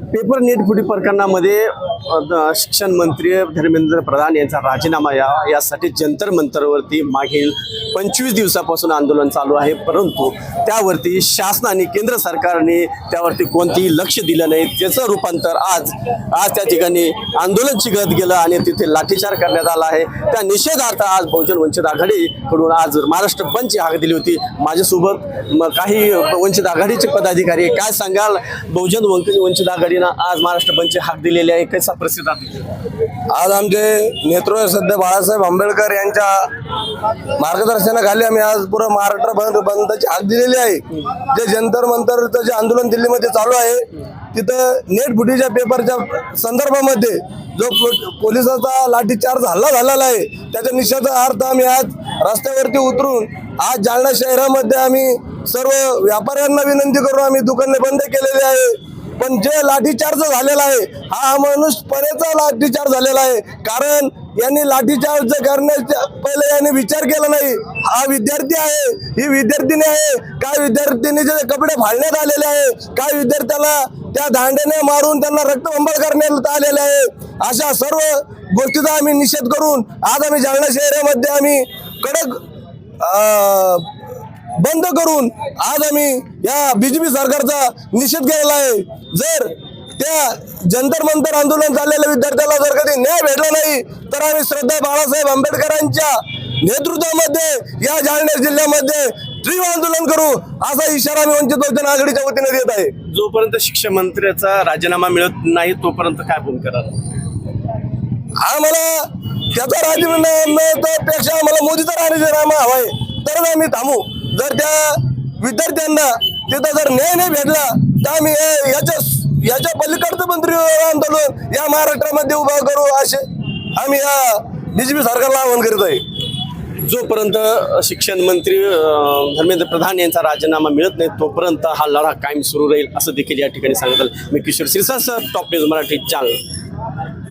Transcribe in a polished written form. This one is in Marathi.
पेपर नीट फुटी प्रकरणामध्ये शिक्षण मंत्री धर्मेंद्र प्रधान यांचा राजीनामा यासाठी जंतर मंतरवरती मागील 25 दिवसापासून आंदोलन चालू आहे, परंतु त्यावरती शासनाने केंद्र सरकारने त्यावरती कोणतेही लक्ष दिलं नाही। त्याचं रूपांतर आज त्या ठिकाणी आंदोलन चिघळत गेलं आणि तिथे लाठीचार करण्यात आला आहे। त्या निषेधार्थ आज बहुजन वंचित आघाडीकडून आज महाराष्ट्र बंदची हाक दिली होती। माझ्यासोबत काही वंचित आघाडीचे पदाधिकारी, काय सांगाल बहुजन वंचित आघाडीनं आज महाराष्ट्र बंदची हाक दिलेली आहे, कसा प्रसिद्ध आज आमचे नेतृत्व सध्या बाळासाहेब आंबेडकर यांच्या मार्गदर्शनाखाली आम्ही आज पूर्ण महाराष्ट्र बंदची हाक दिलेली आहे। जे जंतर मंतरचं जे आंदोलन दिल्लीमध्ये चालू आहे, तिथं नेट फुटीच्या पेपरच्या संदर्भामध्ये जो पोलिसांचा लाठीचार्ज हल्ला झालेला आहे, त्याच्या निषेधार्थ आम्ही आज रस्त्यावरती उतरून आज जालना शहरामध्ये आम्ही सर्व व्यापाऱ्यांना विनंती करून आम्ही दुकाने बंद केलेली आहे। पण जे लाठीचार्ज झालेला आहे हा मनुष्यपणेचा लाठीचार्ज झालेला आहे, कारण यांनी लाठीचार्ज करण्याच्या पहिले यांनी विचार केला नाही। हा विद्यार्थी आहे, ही विद्यार्थिनी आहे, काय विद्यार्थिनीचे कपडे फाडण्यात आलेले आहे, काय विद्यार्थ्याला त्या दांड्याने मारून त्यांना रक्तबंबाळ करण्यात आलेले आहे। अशा सर्व गोष्टीचा आम्ही निषेध करून आज आम्ही जालना शहरामध्ये आम्ही कडक बंद करून आज आम्ही या बीजेपी सरकारचा निषेध केलेला आहे। जर त्या जंतर मंतर आंदोलन चाललेल्या विद्यार्थ्याला जर कधी न्याय भेटला नाही तर आम्ही श्रद्धा बाळासाहेब आंबेडकरांच्या नेतृत्वामध्ये या जालना जिल्ह्यामध्ये तीव्र आंदोलन करू असा इशारा आम्ही वंचित बहुजन आघाडीच्या वतीने देत आहे। जोपर्यंत शिक्षण मंत्र्याचा राजीनामा मिळत नाही तोपर्यंत काय भूमिका राहणार? आम्हाला त्याचा राजीनाम्यापेक्षा आम्हाला मोदीचा राजीनामा हवाय, तरच आम्ही थांबू। जर त्या विद्यार्थ्यांना तिथं जर न्याय नाही भेटला तर आम्ही याच्या पलीकडचं मंत्री आंदोलन या महाराष्ट्रामध्ये उभा करू असे आम्ही या बीजेपी सरकारला आवाहन करीत आहे। जोपर्यंत शिक्षण मंत्री धर्मेंद्र प्रधान यांचा राजीनामा मिळत नाही तोपर्यंत हा लढा कायम सुरू राहील असं देखील या ठिकाणी सांगितलं। मी किशोर सिरसा, टॉप न्यूज मराठी, जालना।